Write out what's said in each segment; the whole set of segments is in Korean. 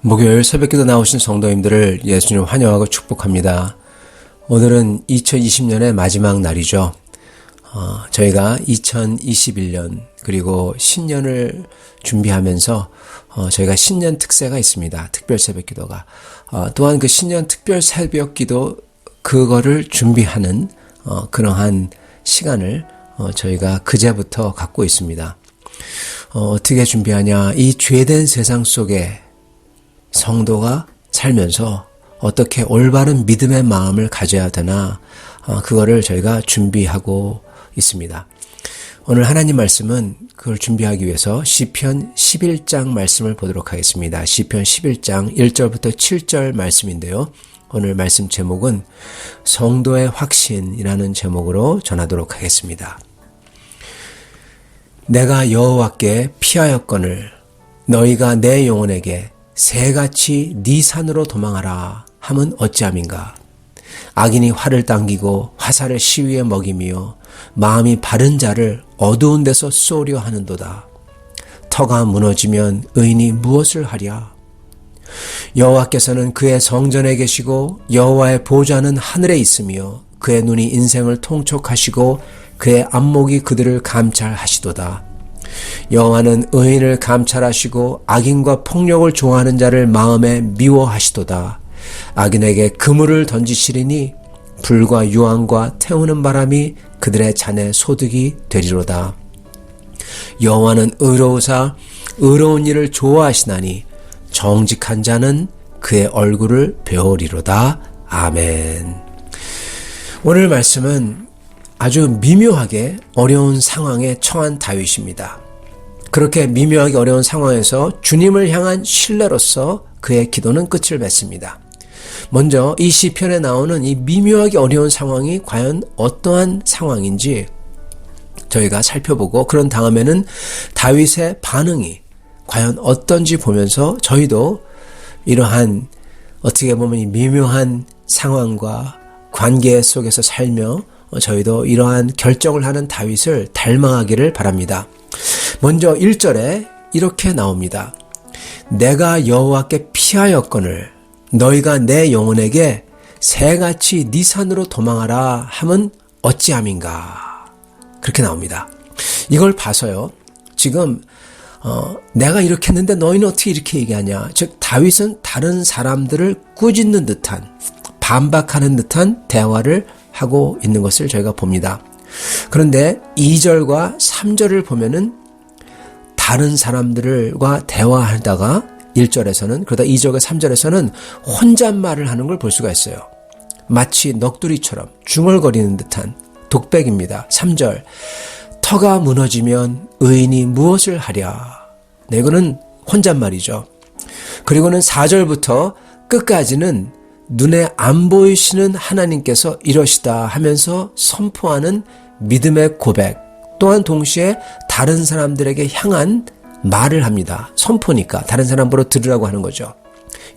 목요일 새벽기도 나오신 성도님들을 예수님 환영하고 축복합니다. 오늘은 2020년의 마지막 날이죠. 저희가 2021년 그리고 신년을 준비하면서 저희가 신년 특세가 있습니다. 특별 새벽기도가. 또한 그 신년 특별 새벽기도 그거를 준비하는 그러한 시간을 저희가 그제부터 갖고 있습니다. 어떻게 준비하냐? 이 죄된 세상 속에 성도가 살면서 어떻게 올바른 믿음의 마음을 가져야 되나, 그거를 저희가 준비하고 있습니다. 오늘 하나님 말씀은 그걸 준비하기 위해서 시편 11장 말씀을 보도록 하겠습니다. 시편 11장 1절부터 7절 말씀인데요. 오늘 말씀 제목은 성도의 확신이라는 제목으로 전하도록 하겠습니다. 내가 여호와께 피하였거늘 너희가 내 영혼에게 새같이 네 산으로 도망하라 함은 어찌함인가. 악인이 활을 당기고 화살을 시위에 먹이며 마음이 바른 자를 어두운 데서 쏘려 하는도다. 터가 무너지면 의인이 무엇을 하랴. 여호와께서는 그의 성전에 계시고 여호와의 보좌는 하늘에 있으며 그의 눈이 인생을 통촉하시고 그의 안목이 그들을 감찰하시도다. 여호와는 의인을 감찰하시고 악인과 폭력을 좋아하는 자를 마음에 미워하시도다. 악인에게 그물을 던지시리니 불과 유황과 태우는 바람이 그들의 잔에 소득이 되리로다. 여호와는 의로우사 의로운 일을 좋아하시나니 정직한 자는 그의 얼굴을 배우리로다. 아멘. 오늘 말씀은 아주 미묘하게 어려운 상황에 처한 다윗입니다. 그렇게 미묘하게 어려운 상황에서 주님을 향한 신뢰로서 그의 기도는 끝을 맺습니다. 먼저 이 시편에 나오는 이 미묘하게 어려운 상황이 과연 어떠한 상황인지 저희가 살펴보고, 그런 다음에는 다윗의 반응이 과연 어떤지 보면서 저희도 이러한 어떻게 보면 이 미묘한 상황과 관계 속에서 살며 저희도 이러한 결정을 하는 다윗을 닮아가기를 바랍니다. 먼저 1절에 이렇게 나옵니다. 내가 여호와께 피하였거늘 너희가 내 영혼에게 새같이 네 산으로 도망하라 함은 어찌함인가. 그렇게 나옵니다. 이걸 봐서요, 지금 내가 이렇게 했는데 너희는 어떻게 이렇게 얘기하냐. 즉 다윗은 다른 사람들을 꾸짖는 듯한, 반박하는 듯한 대화를 하고 있는 것을 저희가 봅니다. 그런데 2절과 3절을 보면은 다른 사람들과 대화하다가 1절에서는, 그러다 2절과 3절에서는 혼잣말을 하는 걸 볼 수가 있어요. 마치 넋두리처럼 중얼거리는 듯한 독백입니다. 3절, 터가 무너지면 의인이 무엇을 하랴. 네, 이거는 혼잣말이죠. 그리고는 4절부터 끝까지는 눈에 안 보이시는 하나님께서 이러시다 하면서 선포하는 믿음의 고백, 또한 동시에 다른 사람들에게 향한 말을 합니다. 선포니까 다른 사람으로 들으라고 하는 거죠.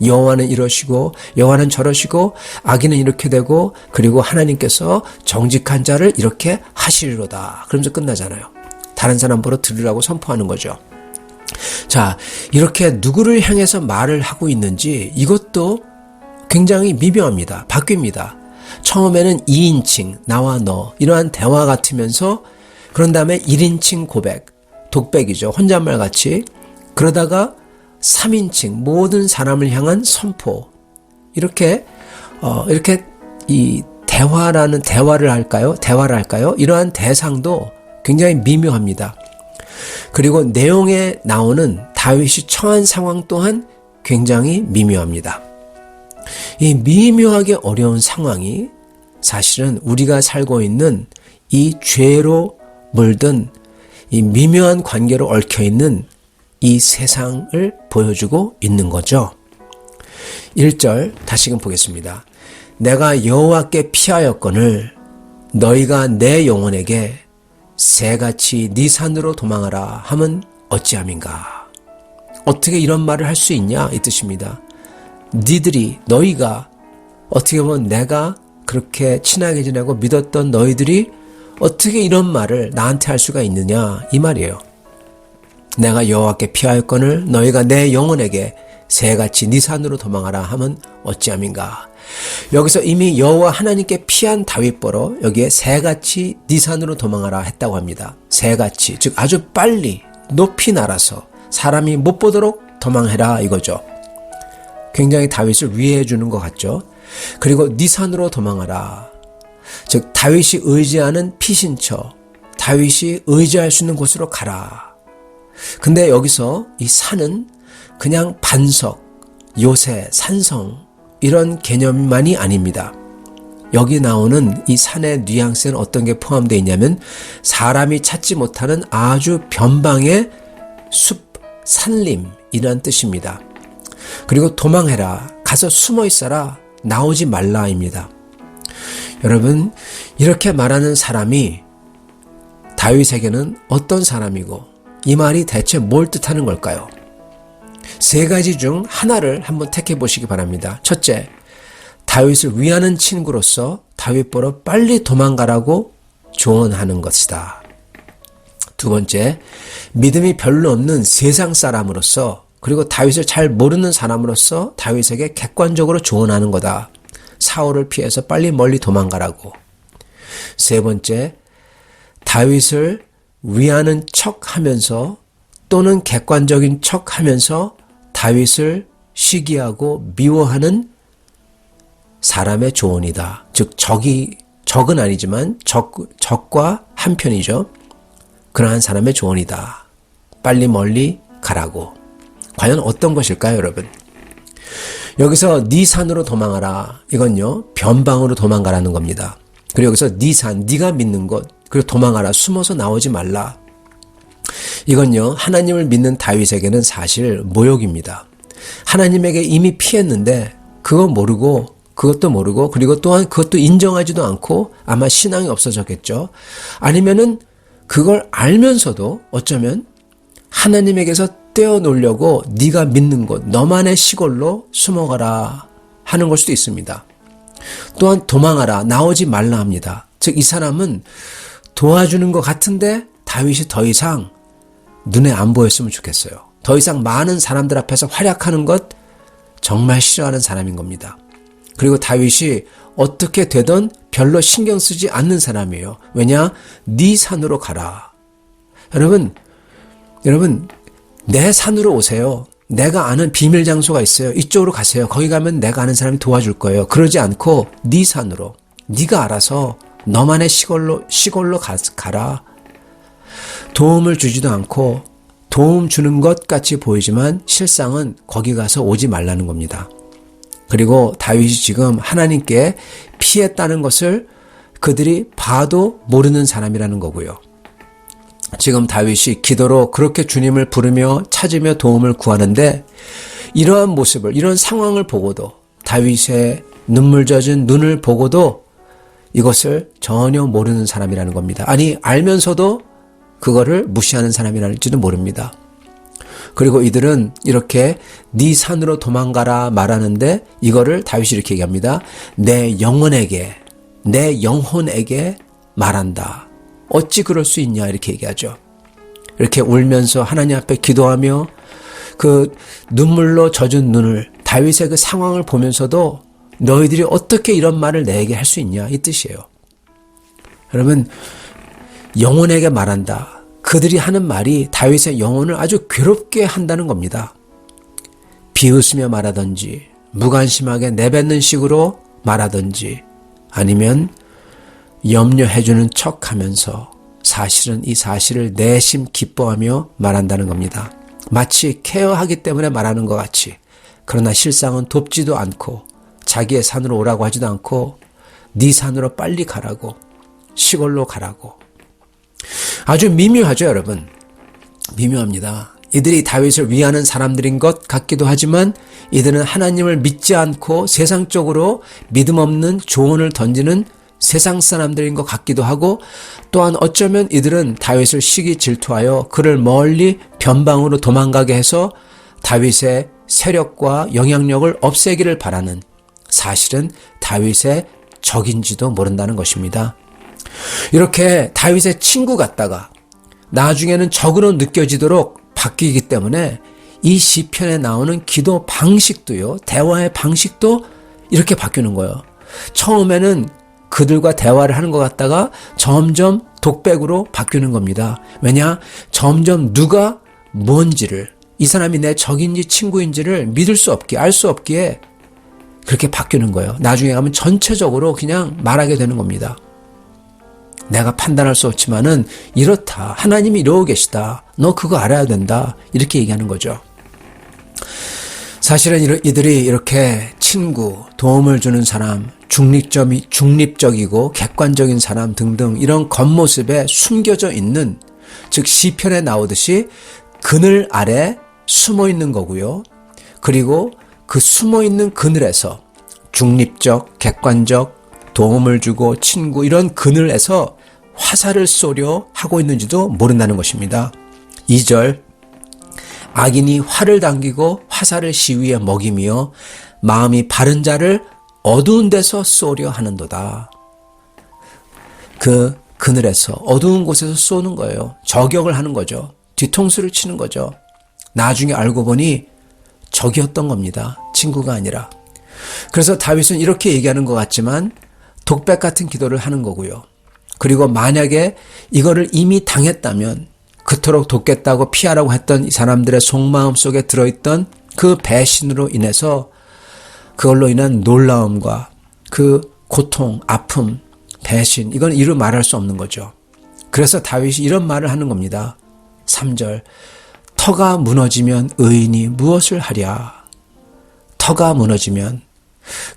여호와는 이러시고 여호와는 저러시고 악인은 이렇게 되고 그리고 하나님께서 정직한 자를 이렇게 하시리로다. 그러면서 끝나잖아요. 다른 사람으로 들으라고 선포하는 거죠. 자, 이렇게 누구를 향해서 말을 하고 있는지 이것도 굉장히 미묘합니다. 바뀝니다. 처음에는 2인칭, 나와 너, 이러한 대화 같으면서 그런 다음에 1인칭 고백, 독백이죠. 혼잣말 같이. 그러다가 3인칭, 모든 사람을 향한 선포. 이렇게 이 대화를 할까요? 이러한 대상도 굉장히 미묘합니다. 그리고 내용에 나오는 다윗이 처한 상황 또한 굉장히 미묘합니다. 이 미묘하게 어려운 상황이 사실은 우리가 살고 있는 이 죄로 물든 이 미묘한 관계로 얽혀있는 이 세상을 보여주고 있는 거죠. 1절 다시금 보겠습니다. 내가 여호와께 피하였거늘 너희가 내 영혼에게 새같이 네 산으로 도망하라 함은 어찌함인가. 어떻게 이런 말을 할 수 있냐 이 뜻입니다. 너희가 어떻게 보면 내가 그렇게 친하게 지내고 믿었던 너희들이 어떻게 이런 말을 나한테 할 수가 있느냐 이 말이에요. 내가 여호와께 피하였거늘 너희가 내 영혼에게 새같이 네 산으로 도망하라 하면 어찌함인가. 여기서 이미 여호와 하나님께 피한 다윗보로 여기에 새같이 네 산으로 도망하라 했다고 합니다. 새같이, 즉 아주 빨리 높이 날아서 사람이 못 보도록 도망해라 이거죠. 굉장히 다윗을 위해해 주는 것 같죠. 그리고 네 산으로 도망하라. 즉 다윗이 의지하는 피신처, 다윗이 의지할 수 있는 곳으로 가라. 근데 여기서 이 산은 그냥 반석, 요새, 산성 이런 개념만이 아닙니다. 여기 나오는 이 산의 뉘앙스는 어떤 게 포함되어 있냐면 사람이 찾지 못하는 아주 변방의 숲, 산림이라는 뜻입니다. 그리고 도망해라, 가서 숨어 있어라, 나오지 말라입니다. 여러분, 이렇게 말하는 사람이 다윗에게는 어떤 사람이고 이 말이 대체 뭘 뜻하는 걸까요? 세 가지 중 하나를 한번 택해 보시기 바랍니다. 첫째, 다윗을 위하는 친구로서 다윗보러 빨리 도망가라고 조언하는 것이다. 두 번째, 믿음이 별로 없는 세상 사람으로서 그리고 다윗을 잘 모르는 사람으로서 다윗에게 객관적으로 조언하는 거다. 사울을 피해서 빨리 멀리 도망가라고. 세 번째, 다윗을 위하는 척하면서 또는 객관적인 척하면서 다윗을 시기하고 미워하는 사람의 조언이다. 즉 적은 아니지만 적과 한편이죠. 그러한 사람의 조언이다. 빨리 멀리 가라고. 과연 어떤 것일까요, 여러분? 여기서 네 산으로 도망하라. 이건요, 변방으로 도망가라는 겁니다. 그리고 여기서 네 산, 네가 믿는 곳, 그리고 도망하라. 숨어서 나오지 말라. 이건요, 하나님을 믿는 다윗에게는 사실 모욕입니다. 하나님에게 이미 피했는데 그것도 모르고 그리고 또한 그것도 인정하지도 않고 아마 신앙이 없어졌겠죠. 아니면은 그걸 알면서도 어쩌면 하나님에게서 떼어놓으려고 네가 믿는 곳, 너만의 시골로 숨어가라 하는 걸 수도 있습니다. 또한 도망하라, 나오지 말라 합니다. 즉 이 사람은 도와주는 것 같은데 다윗이 더 이상 눈에 안 보였으면 좋겠어요. 더 이상 많은 사람들 앞에서 활약하는 것 정말 싫어하는 사람인 겁니다. 그리고 다윗이 어떻게 되든 별로 신경 쓰지 않는 사람이에요. 왜냐? 네 산으로 가라. 여러분 내 산으로 오세요. 내가 아는 비밀 장소가 있어요. 이쪽으로 가세요. 거기 가면 내가 아는 사람이 도와줄 거예요. 그러지 않고 네 산으로, 네가 알아서 너만의 시골로 가라. 도움을 주지도 않고 도움 주는 것 같이 보이지만 실상은 거기 가서 오지 말라는 겁니다. 그리고 다윗이 지금 하나님께 피했다는 것을 그들이 봐도 모르는 사람이라는 거고요. 지금 다윗이 기도로 그렇게 주님을 부르며 찾으며 도움을 구하는데 이러한 모습을, 이런 상황을 보고도 다윗의 눈물 젖은 눈을 보고도 이것을 전혀 모르는 사람이라는 겁니다. 아니, 알면서도 그거를 무시하는 사람이랄지도 모릅니다. 그리고 이들은 이렇게 네 산으로 도망가라 말하는데 이거를 다윗이 이렇게 얘기합니다. 내 영혼에게 말한다. 어찌 그럴 수 있냐 이렇게 얘기하죠. 이렇게 울면서 하나님 앞에 기도하며 그 눈물로 젖은 눈을, 다윗의 그 상황을 보면서도 너희들이 어떻게 이런 말을 내게 할 수 있냐 이 뜻이에요. 여러분, 영혼에게 말한다. 그들이 하는 말이 다윗의 영혼을 아주 괴롭게 한다는 겁니다. 비웃으며 말하든지 무관심하게 내뱉는 식으로 말하든지 아니면 염려해주는 척하면서 사실은 이 사실을 내심 기뻐하며 말한다는 겁니다. 마치 케어하기 때문에 말하는 것 같이. 그러나 실상은 돕지도 않고 자기의 산으로 오라고 하지도 않고 네 산으로 빨리 가라고, 시골로 가라고. 아주 미묘하죠, 여러분. 미묘합니다. 이들이 다윗을 위하는 사람들인 것 같기도 하지만 이들은 하나님을 믿지 않고 세상적으로 믿음 없는 조언을 던지는 세상 사람들인 것 같기도 하고 또한 어쩌면 이들은 다윗을 시기 질투하여 그를 멀리 변방으로 도망가게 해서 다윗의 세력과 영향력을 없애기를 바라는, 사실은 다윗의 적인지도 모른다는 것입니다. 이렇게 다윗의 친구 같다가 나중에는 적으로 느껴지도록 바뀌기 때문에 이 시편에 나오는 기도 방식도요, 대화의 방식도 이렇게 바뀌는 거예요. 처음에는 그들과 대화를 하는 것 같다가 점점 독백으로 바뀌는 겁니다. 왜냐? 점점 누가 뭔지를, 이 사람이 내 적인지 친구인지를 믿을 수 없기에, 알 수 없기에 그렇게 바뀌는 거예요. 나중에 가면 전체적으로 그냥 말하게 되는 겁니다. 내가 판단할 수 없지만은 이렇다. 하나님이 이러고 계시다. 너 그거 알아야 된다. 이렇게 얘기하는 거죠. 사실은 이들이 이렇게 친구, 도움을 주는 사람, 중립적이고 객관적인 사람 등등 이런 겉모습에 숨겨져 있는, 즉 시편에 나오듯이 그늘 아래 숨어 있는 거고요. 그리고 그 숨어 있는 그늘에서 중립적, 객관적, 도움을 주고 친구 이런 그늘에서 화살을 쏘려 하고 있는지도 모른다는 것입니다. 2절, 악인이 활을 당기고 화살을 시위에 먹이며 마음이 바른 자를 어두운 데서 쏘려 하는도다. 그 그늘에서 어두운 곳에서 쏘는 거예요. 저격을 하는 거죠. 뒤통수를 치는 거죠. 나중에 알고 보니 적이었던 겁니다. 친구가 아니라. 그래서 다윗은 이렇게 얘기하는 것 같지만 독백 같은 기도를 하는 거고요. 그리고 만약에 이거를 이미 당했다면 그토록 돕겠다고 피하라고 했던 이 사람들의 속마음 속에 들어있던 그 배신으로 인해서 그걸로 인한 놀라움과 그 고통, 아픔, 배신, 이건 이루 말할 수 없는 거죠. 그래서 다윗이 이런 말을 하는 겁니다. 3절, 터가 무너지면 의인이 무엇을 하랴. 터가 무너지면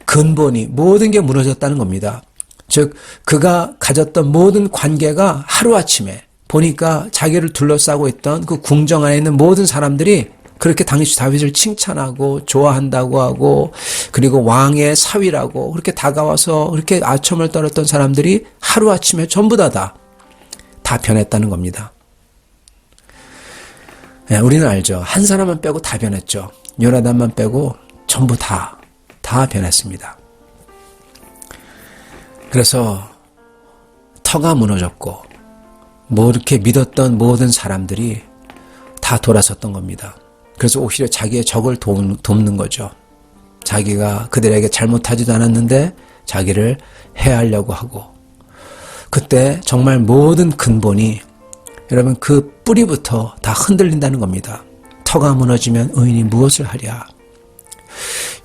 근본이, 모든 게 무너졌다는 겁니다. 즉 그가 가졌던 모든 관계가 하루아침에 보니까 자기를 둘러싸고 있던 그 궁정 안에 있는 모든 사람들이 그렇게 당시 다윗을 칭찬하고 좋아한다고 하고, 그리고 왕의 사위라고 그렇게 다가와서 그렇게 아첨을 떨었던 사람들이 하루아침에 전부 다 변했다는 겁니다. 네, 우리는 알죠. 한 사람만 빼고 다 변했죠. 요나단만 빼고 전부 다 변했습니다. 그래서 터가 무너졌고 뭐 이렇게 믿었던 모든 사람들이 다 돌아섰던 겁니다. 그래서 오히려 자기의 적을 돕는 거죠. 자기가 그들에게 잘못하지도 않았는데 자기를 해하려고 하고, 그때 정말 모든 근본이, 여러분, 그 뿌리부터 다 흔들린다는 겁니다. 터가 무너지면 의인이 무엇을 하랴.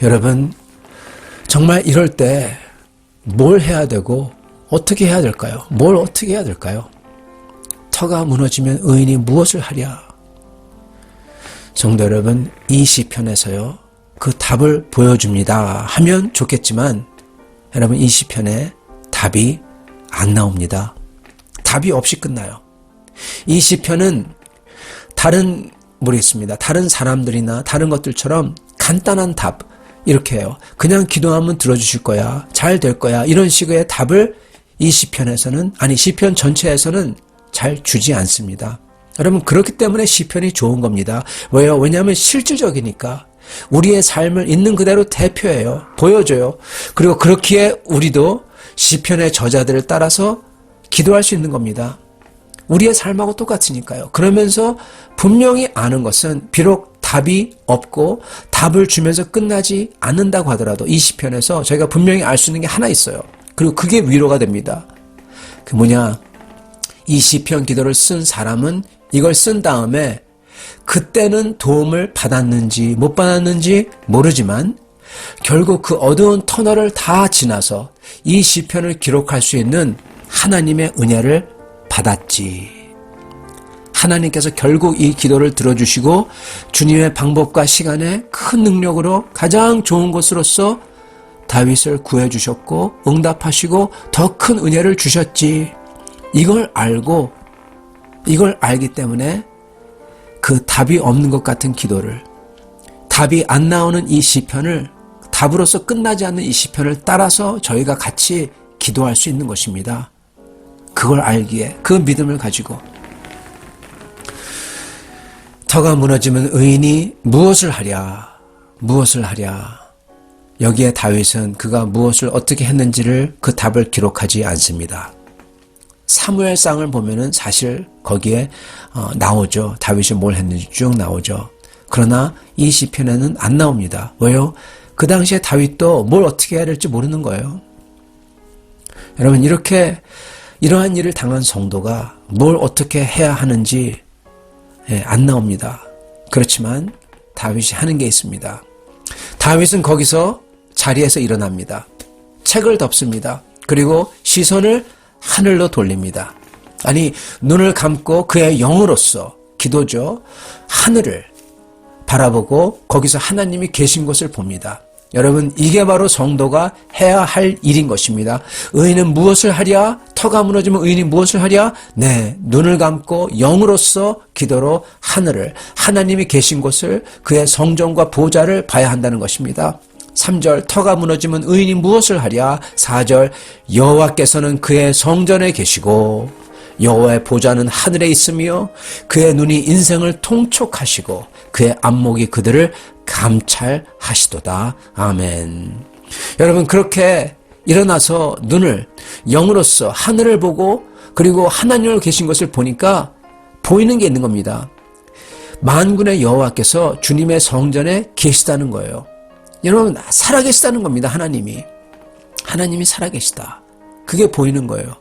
여러분, 정말 이럴 때 뭘 해야 되고 어떻게 해야 될까요? 뭘 어떻게 해야 될까요? 터가 무너지면 의인이 무엇을 하랴. 성도 여러분, 이 시편에서요, 그 답을 보여줍니다 하면 좋겠지만, 여러분, 이 시편에 답이 안 나옵니다. 답이 없이 끝나요. 이 시편은 다른 사람들이나 다른 것들처럼 간단한 답, 이렇게 해요. 그냥 기도하면 들어주실 거야, 잘 될 거야, 이런 식의 답을 이 시편에서는, 아니 시편 전체에서는 잘 주지 않습니다. 여러분, 그렇기 때문에 시편이 좋은 겁니다. 왜요? 왜냐하면 실질적이니까. 우리의 삶을 있는 그대로 대표해요. 보여줘요. 그리고 그렇기에 우리도 시편의 저자들을 따라서 기도할 수 있는 겁니다. 우리의 삶하고 똑같으니까요. 그러면서 분명히 아는 것은, 비록 답이 없고 답을 주면서 끝나지 않는다고 하더라도 이 시편에서 저희가 분명히 알 수 있는 게 하나 있어요. 그리고 그게 위로가 됩니다. 그 뭐냐, 이 시편 기도를 쓴 사람은 이걸 쓴 다음에 그때는 도움을 받았는지 못 받았는지 모르지만 결국 그 어두운 터널을 다 지나서 이 시편을 기록할 수 있는 하나님의 은혜를 받았지. 하나님께서 결국 이 기도를 들어주시고 주님의 방법과 시간에 큰 능력으로 가장 좋은 것으로서 다윗을 구해주셨고 응답하시고 더 큰 은혜를 주셨지. 이걸 알기 때문에 그 답이 없는 것 같은 기도를, 답이 안 나오는 이 시편을, 답으로서 끝나지 않는 이 시편을 따라서 저희가 같이 기도할 수 있는 것입니다. 그걸 알기에, 그 믿음을 가지고. 터가 무너지면 의인이 무엇을 하랴. 여기에 다윗은 그가 무엇을 어떻게 했는지를, 그 답을 기록하지 않습니다. 사무엘상을 보면은 사실 거기에 나오죠. 다윗이 뭘 했는지 쭉 나오죠. 그러나 이 시편에는 안 나옵니다. 왜요? 그 당시에 다윗도 뭘 어떻게 해야 될지 모르는 거예요. 여러분, 이러한 일을 당한 성도가 뭘 어떻게 해야 하는지 안 나옵니다. 그렇지만 다윗이 하는 게 있습니다. 다윗은 거기서 자리에서 일어납니다. 책을 덮습니다. 그리고 시선을 하늘로 돌립니다. 아니, 눈을 감고 그의 영으로서, 기도죠, 하늘을 바라보고 거기서 하나님이 계신 곳을 봅니다. 여러분, 이게 바로 성도가 해야 할 일인 것입니다. 의인은 무엇을 하랴? 터가 무너지면 의인이 무엇을 하랴? 네, 눈을 감고 영으로서 기도로 하늘을, 하나님이 계신 곳을, 그의 성전과 보좌를 봐야 한다는 것입니다. 3절, 터가 무너지면 의인이 무엇을 하랴? 4절, 여호와께서는 그의 성전에 계시고 여호와의 보좌는 하늘에 있으며 그의 눈이 인생을 통촉하시고 그의 안목이 그들을 감찰하시도다. 아멘. 여러분, 그렇게 일어나서 눈을 영으로서 하늘을 보고 그리고 하나님을 계신 것을 보니까 보이는 게 있는 겁니다. 만군의 여호와께서 주님의 성전에 계시다는 거예요. 여러분, 살아계시다는 겁니다. 하나님이 살아계시다. 그게 보이는 거예요.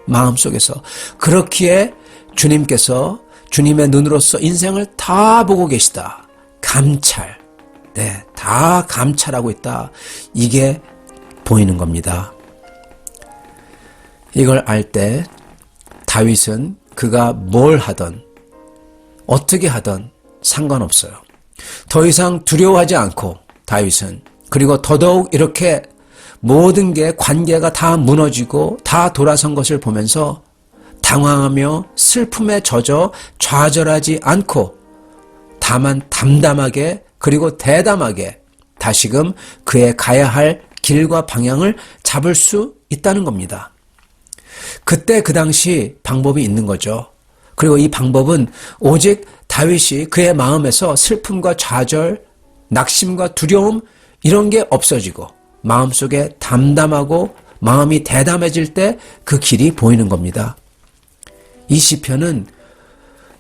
마음속에서. 그렇기에 주님께서 주님의 눈으로서 인생을 다 보고 계시다. 감찰. 네, 다 감찰하고 있다. 이게 보이는 겁니다. 이걸 알 때 다윗은 그가 뭘 하든 어떻게 하든 상관없어요. 더 이상 두려워하지 않고 다윗은, 그리고 더더욱 이렇게 모든 게, 관계가 다 무너지고 다 돌아선 것을 보면서 당황하며 슬픔에 젖어 좌절하지 않고 다만 담담하게 그리고 대담하게 다시금 그의 가야 할 길과 방향을 잡을 수 있다는 겁니다. 그때 그 당시 방법이 있는 거죠. 그리고 이 방법은 오직 다윗이 그의 마음에서 슬픔과 좌절, 낙심과 두려움 이런 게 없어지고 마음속에 담담하고 마음이 대담해질 때 그 길이 보이는 겁니다. 이 시편은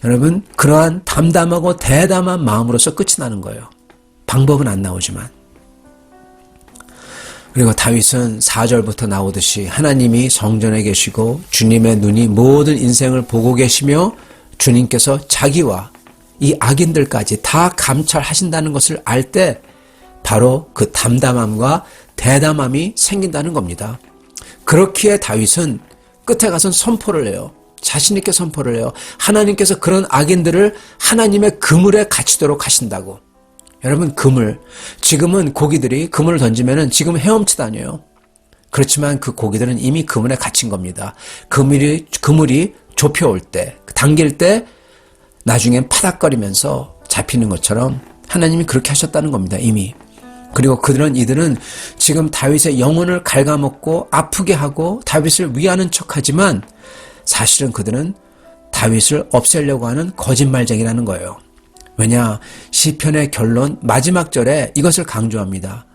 여러분, 그러한 담담하고 대담한 마음으로서 끝이 나는 거예요. 방법은 안 나오지만. 그리고 다윗은 4절부터 나오듯이 하나님이 성전에 계시고 주님의 눈이 모든 인생을 보고 계시며 주님께서 자기와 이 악인들까지 다 감찰하신다는 것을 알 때 바로 그 담담함과 대담함이 생긴다는 겁니다. 그렇기에 다윗은 끝에 가서는 선포를 해요. 자신 있게 선포를 해요. 하나님께서 그런 악인들을 하나님의 그물에 갇히도록 하신다고. 여러분, 그물. 지금은 고기들이 그물을 던지면은 지금 헤엄쳐 다녀요. 그렇지만 그 고기들은 이미 그물에 갇힌 겁니다. 그물이 좁혀올 때, 당길 때 나중엔 파닥거리면서 잡히는 것처럼 하나님이 그렇게 하셨다는 겁니다. 이미. 그리고 이들은 지금 다윗의 영혼을 갉아먹고 아프게 하고 다윗을 위하는 척하지만 사실은 그들은 다윗을 없애려고 하는 거짓말쟁이라는 거예요. 왜냐? 시편의 결론 마지막 절에 이것을 강조합니다.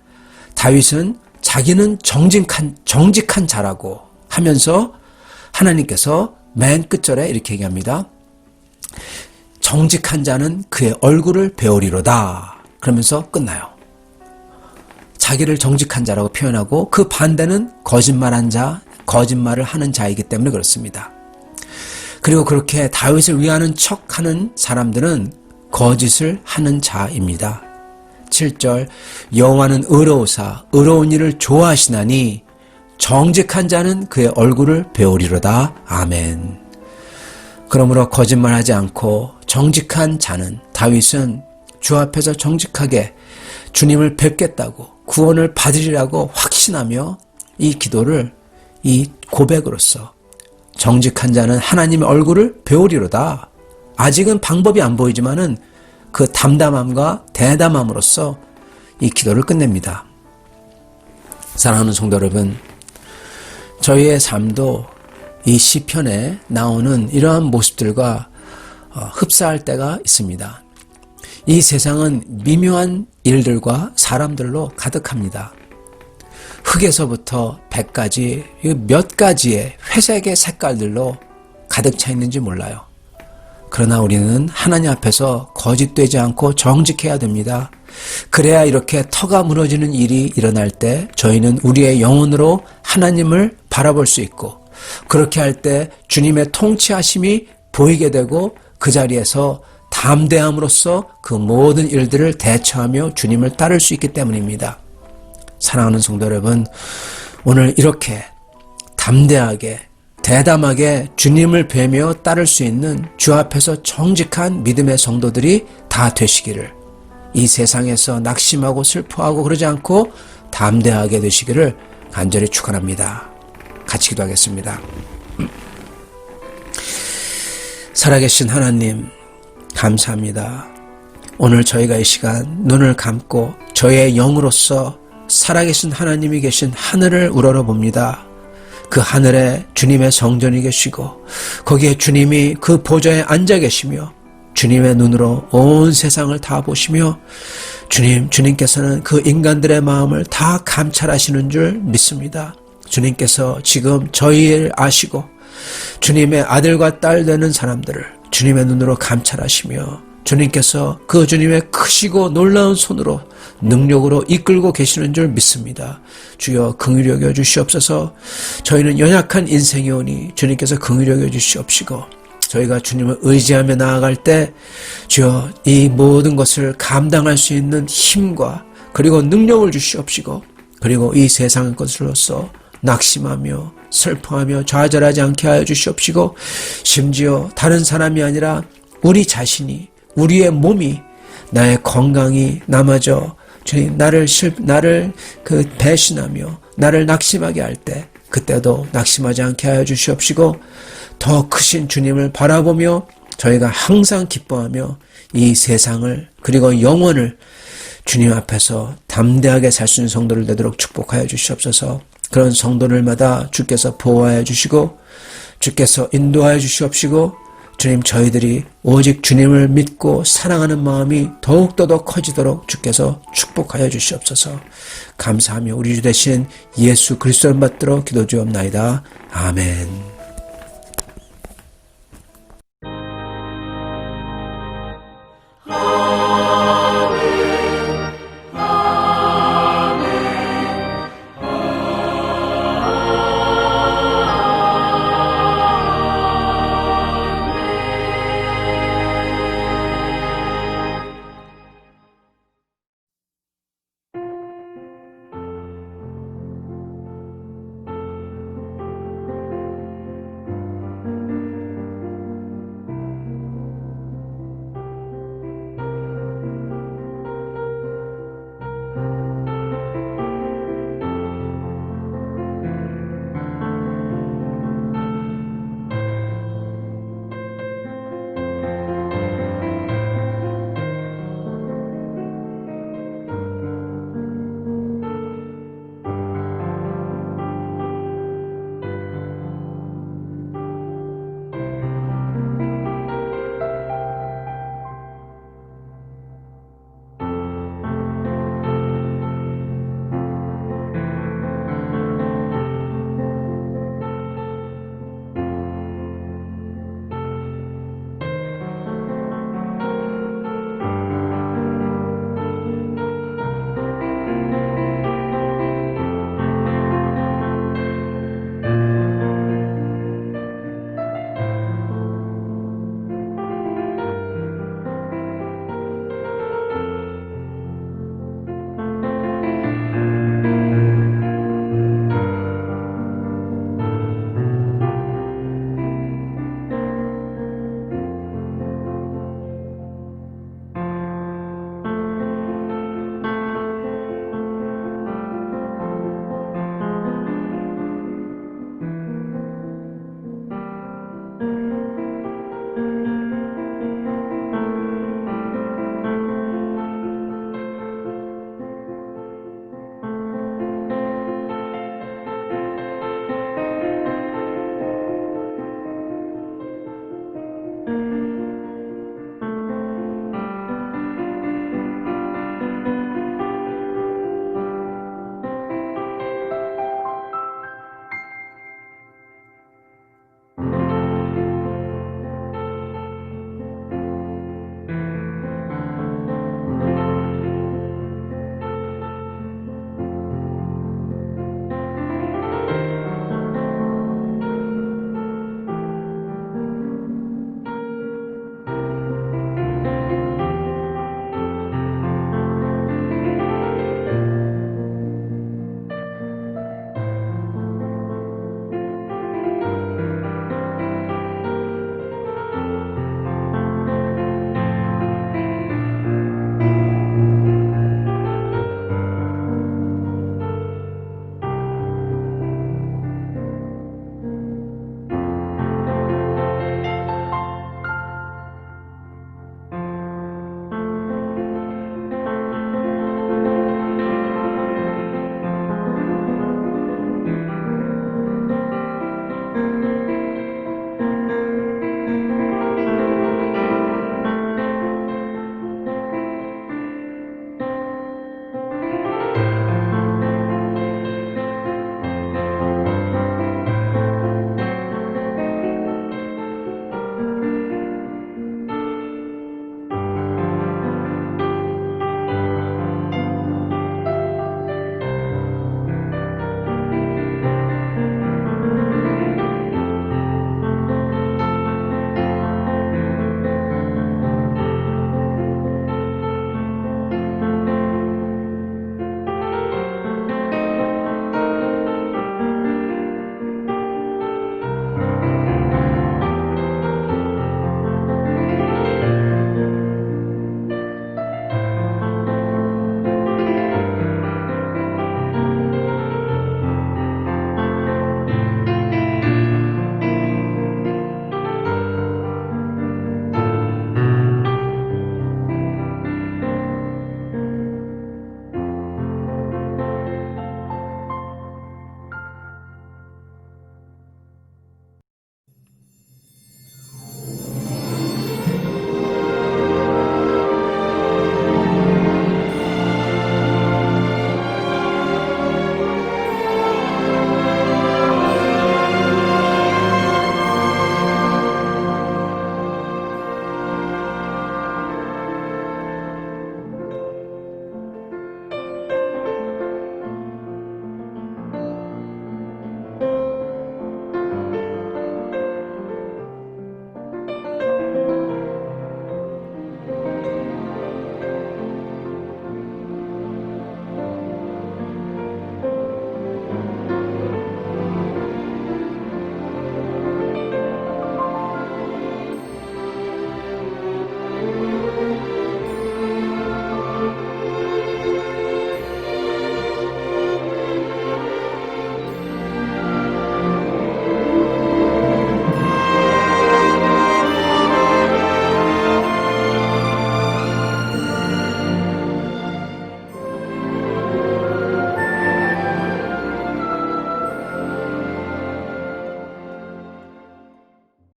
다윗은 자기는 정직한 자라고 하면서 하나님께서 맨 끝절에 이렇게 얘기합니다. 정직한 자는 그의 얼굴을 배우리로다. 그러면서 끝나요. 자기를 정직한 자라고 표현하고 그 반대는 거짓말한 자, 거짓말을 하는 자이기 때문에 그렇습니다. 그리고 그렇게 다윗을 위하는 척하는 사람들은 거짓을 하는 자입니다. 7절, 여호와는 의로우사 의로운 일을 좋아하시나니 정직한 자는 그의 얼굴을 배우리로다. 아멘. 그러므로 거짓말하지 않고 정직한 자는, 다윗은 주 앞에서 정직하게 주님을 뵙겠다고, 구원을 받으리라고 확신하며 이 기도를, 이 고백으로써 정직한 자는 하나님의 얼굴을 배우리로다. 아직은 방법이 안 보이지만은 그 담담함과 대담함으로써 이 기도를 끝냅니다. 사랑하는 성도 여러분, 저희의 삶도 이 시편에 나오는 이러한 모습들과 흡사할 때가 있습니다. 이 세상은 미묘한 일들과 사람들로 가득합니다. 흙에서부터 백까지 몇 가지의 회색의 색깔들로 가득 차 있는지 몰라요. 그러나 우리는 하나님 앞에서 거짓되지 않고 정직해야 됩니다. 그래야 이렇게 터가 무너지는 일이 일어날 때 저희는 우리의 영혼으로 하나님을 바라볼 수 있고, 그렇게 할 때 주님의 통치하심이 보이게 되고 그 자리에서 담대함으로써 그 모든 일들을 대처하며 주님을 따를 수 있기 때문입니다. 사랑하는 성도 여러분, 오늘 이렇게 담대하게 대담하게 주님을 뵈며 따를 수 있는 주 앞에서 정직한 믿음의 성도들이 다 되시기를, 이 세상에서 낙심하고 슬퍼하고 그러지 않고 담대하게 되시기를 간절히 축원합니다. 같이 기도하겠습니다. 살아계신 하나님, 감사합니다. 오늘 저희가 이 시간 눈을 감고 저의 영으로서 살아계신 하나님이 계신 하늘을 우러러봅니다. 그 하늘에 주님의 성전이 계시고 거기에 주님이 그 보좌에 앉아 계시며 주님의 눈으로 온 세상을 다 보시며 주님께서는 그 인간들의 마음을 다 감찰하시는 줄 믿습니다. 주님께서 지금 저희를 아시고 주님의 아들과 딸 되는 사람들을 주님의 눈으로 감찰하시며 주님께서 그 주님의 크시고 놀라운 손으로 능력으로 이끌고 계시는 줄 믿습니다. 주여 긍휼히 여겨 주시옵소서. 저희는 연약한 인생이오니 주님께서 긍휼히 여겨 주시옵시고, 저희가 주님을 의지하며 나아갈 때 주여 이 모든 것을 감당할 수 있는 힘과 그리고 능력을 주시옵시고, 그리고 이 세상의 것으로서 낙심하며 슬퍼하며 좌절하지 않게 하여 주시옵시고, 심지어 다른 사람이 아니라 우리 자신이, 우리의 몸이, 나의 건강이 나마저 주님 나를 배신하며 나를 낙심하게 할 때 그때도 낙심하지 않게 하여 주시옵시고, 더 크신 주님을 바라보며 저희가 항상 기뻐하며 이 세상을 그리고 영혼을 주님 앞에서 담대하게 살 수 있는 성도를 되도록 축복하여 주시옵소서. 그런 성도들마다 주께서 보호하여 주시고 주께서 인도하여 주시옵시고, 주님 저희들이 오직 주님을 믿고 사랑하는 마음이 더욱더 커지도록 주께서 축복하여 주시옵소서. 감사하며 우리 주 되신 예수 그리스도를 받들어 기도드리옵나이다. 아멘.